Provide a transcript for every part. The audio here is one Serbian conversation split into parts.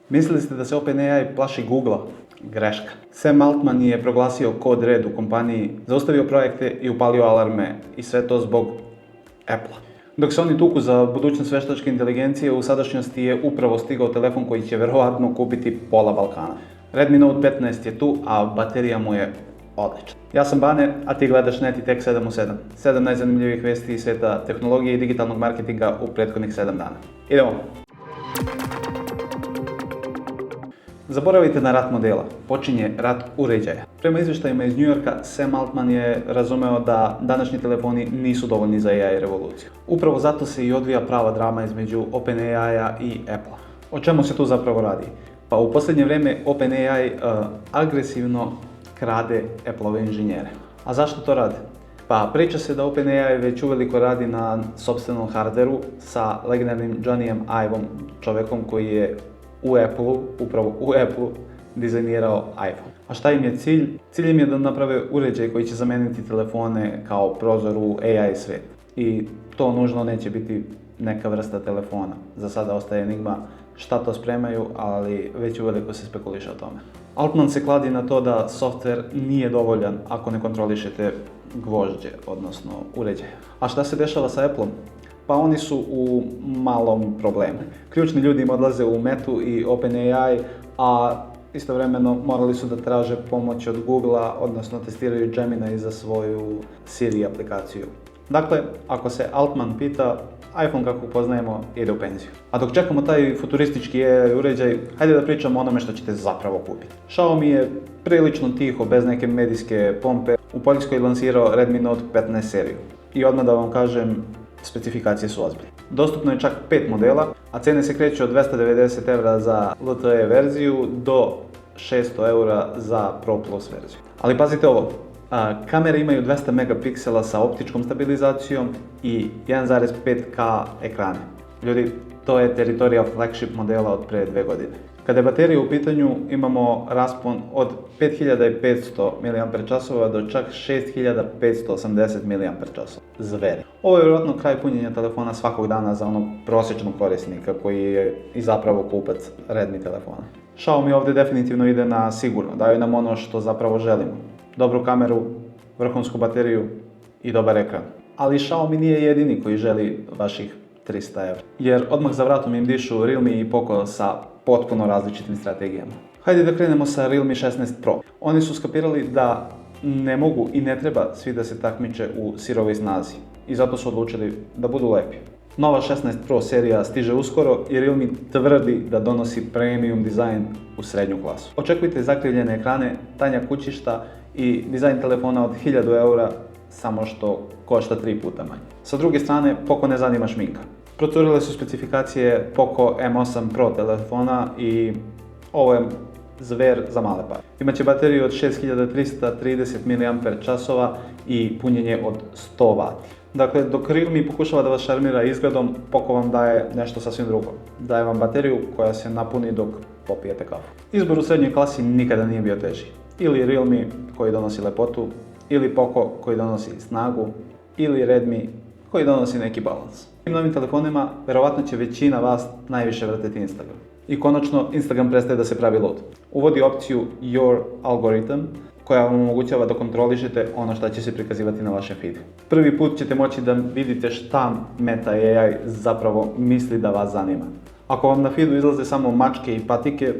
Mislili ste da se OpenAI plaši Googlea? Greška. Sam Altman je proglasio kod red u kompaniji, zaustavio projekte i upalio alarme i sve to zbog Apple-a. Dok se oni tuku za budućnost veštačke inteligencije, u sadašnjosti je upravo stigao telefon koji će verovatno kupiti pola Balkana. Redmi Note 15 je tu, a baterija mu je odlična. Ja sam Bane, a ti gledaš Net i Tech 7 u 7. 7 najzanimljivijih vesti iz sveta tehnologije i digitalnog marketinga u prethodnih 7 dana. Idemo! Zaboravite na rat modela, počinje rat uređaja. Prema izvještajima iz New Yorka, Sam Altman je razumeo da današnji telefoni nisu dovoljni za AI revoluciju. Upravo zato se i odvija prava drama između OpenAI-a i Apple-a. O čemu se tu zapravo radi? Pa u posljednje vrijeme OpenAI agresivno krade Apple-ove inženjere. A zašto to rade? Pa priča se da OpenAI već uveliko radi na sopstvenom hardveru sa legendarnim Johnnyem Iveom, čovjekom koji je upravo u Apple-u dizajnirao iPhone. A šta im je cilj? Cilj im je da naprave uređaj koji će zameniti telefone kao prozor u AI svijet. I to nužno neće biti neka vrsta telefona. Za sada ostaje enigma šta to spremaju, ali već uveliko se spekuliše o tome. Altman se kladi na to da software nije dovoljan ako ne kontrolišete gvožđe, odnosno uređaje. A šta se dešava sa Apple-om? Pa oni su u malom problemu. Ključni ljudi im odlaze u Metu i OpenAI, a istovremeno morali su da traže pomoć od Googlea, odnosno testiraju Gemini za svoju Siri aplikaciju. Dakle, ako se Altman pita, iPhone kako poznajemo ide u penziju. A dok čekamo taj futuristički AI uređaj, hajde da pričamo o onome što ćete zapravo kupiti. Xiaomi je prilično tiho, bez neke medijske pompe, u Poljskoj je lansirao Redmi Note 15 seriju. I odmah da vam kažem, specifikacije su ozbiljne. Dostupno je čak 5 modela, a cijene se kreću od 290 € za LTE verziju do 600 € za Pro Plus verziju. Ali pazite ovo, kamere imaju 200 megapiksela sa optičkom stabilizacijom i 1.5K ekrane. Ljudi, to je teritorija flagship modela od pre 2 godine. Kada je baterija u pitanju, imamo raspon od 5500 mAh do čak 6580 mAh. Zveri. Ovo je vjerojatno kraj punjenja telefona svakog dana za onog prosječnog korisnika koji je i zapravo kupac Redmi telefona. Xiaomi ovdje definitivno ide na sigurno, daju nam ono što zapravo želimo. Dobru kameru, vrhunsku bateriju i dobar ekran. Ali Xiaomi nije jedini koji želi vaših 300 €. Jer odmah za vratom im dišu Realme i Poco sa potpuno različitim strategijama. Hajde da krenemo sa Realme 16 Pro. Oni su skapirali da ne mogu i ne treba svi da se takmiče u sirovoj snazi. I zato su odlučili da budu lepi. Nova 16 Pro serija stiže uskoro i Realme tvrdi da donosi premium dizajn u srednju klasu. Očekujte zakrivljene ekrane, tanja kućišta i dizajn telefona od 1000 €, samo što košta 3 puta manje. Sa druge strane, Poco ne zanima šminka. Procurile su specifikacije Poco M8 Pro telefona i ovo je zver za male pare. Imaće bateriju od 6330 mAh i punjenje od 100 W. Dakle, dok Realme pokušava da vas šarmira izgledom, Poco vam daje nešto sasvim drugo. Daje vam bateriju koja se napuni dok popijete kafu. Izbor u srednjoj klasi nikada nije bio teži. Ili Realme koji donosi lepotu, ili Poco koji donosi snagu, ili Redmi koji donosi neki balans. U novim telefonima verovatno će većina vas najviše vrteti Instagram. I konačno, Instagram prestaje da se pravi lud. Uvodi opciju Your Algorithm, koja vam omogućava da kontrolišete ono što će se prikazivati na vašem feedu. Prvi put ćete moći da vidite šta Meta AI zapravo misli da vas zanima. Ako vam na feedu izlaze samo mačke i patike,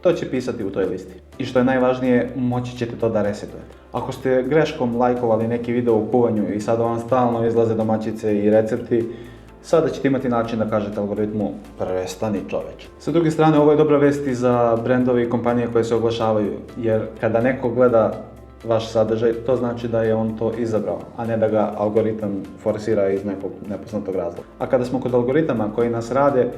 to će pisati u toj listi. I što je najvažnije, moći ćete to da resetujete. Ako ste greškom lajkovali neki video u kuvanju i sada vam stalno izlaze domaćice i recepti, sada ćete imati način da kažete algoritmu prestani čoveče. Sa druge strane, ovo je dobra vest i za brendove i kompanije koje se oglašavaju, jer kada neko gleda vaš sadržaj, to znači da je on to izabrao, a ne da ga algoritam forsira iz nekog nepoznatog razloga. A kada smo kod algoritama koji nas rade,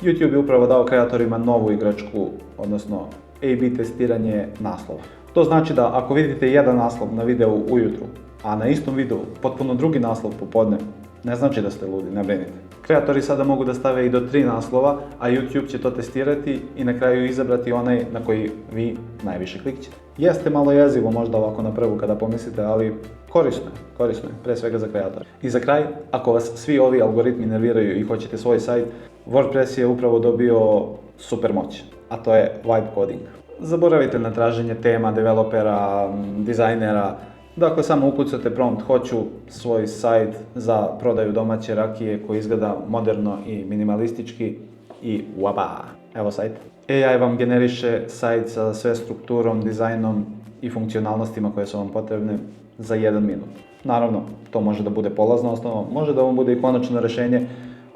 YouTube je upravo dao kreatorima novu igračku, odnosno A/B testiranje naslova. To znači da ako vidite jedan naslov na videu ujutru, a na istom videu potpuno drugi naslov popodne, ne znači da ste ludi, ne brinite. Kreatori sada mogu da stave i do 3 naslova, a YouTube će to testirati i na kraju izabrati onaj na koji vi najviše klikćete. Jeste malo jezivo možda ovako na prvu kada pomislite, ali korisno je, pre svega za kreatore. I za kraj, ako vas svi ovi algoritmi nerviraju i hoćete svoj sajt, WordPress je upravo dobio super moć. a to je vibe coding. Zaboravite na traženje tema, developera, dizajnera. Dakle, samo ukucate prompt hoću svoj sajt za prodaju domaće rakije koji izgleda moderno i minimalistički i waba, evo sajt. AI vam generiše sajt sa sve strukturom, dizajnom i funkcionalnostima koje su vam potrebne za 1 minut. Naravno, to može da bude polazna osnova, može da vam bude i konačno rješenje,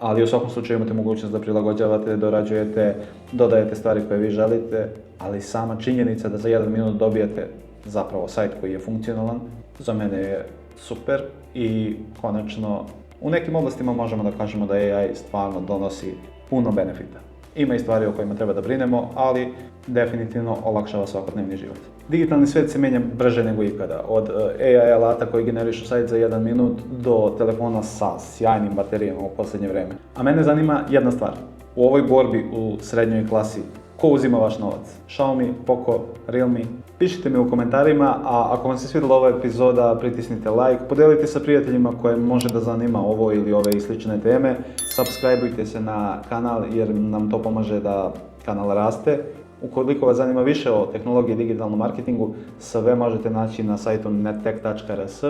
ali u svakom slučaju imate mogućnost da prilagođavate, dorađujete, dodajete stvari koje vi želite, ali sama činjenica da za 1 minut dobijete zapravo sajt koji je funkcionalan, za mene je super i konačno u nekim oblastima možemo da kažemo da AI stvarno donosi puno benefita. Ima i stvari o kojima treba da brinemo, ali definitivno olakšava svakodnevni život. Digitalni svijet se mijenja brže nego ikada, od AI alata koji generišu sajt za 1 minut do telefona sa sjajnim baterijama u posljednje vrijeme. A mene zanima jedna stvar, u ovoj borbi u srednjoj klasi, ko uzima vaš novac? Xiaomi, Poco, Realme? Pišite mi u komentarima, a ako vam se svidjela ova epizoda, pritisnite like, podelite sa prijateljima koje može da zanima ovo ili ove i slične teme, subscribeujte se na kanal jer nam to pomaže da kanal raste. Ukoliko vas zanima više o tehnologiji i digitalnom marketingu, sve možete naći na sajtu nettech.rs,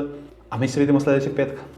a mi se vidimo sljedećeg petka.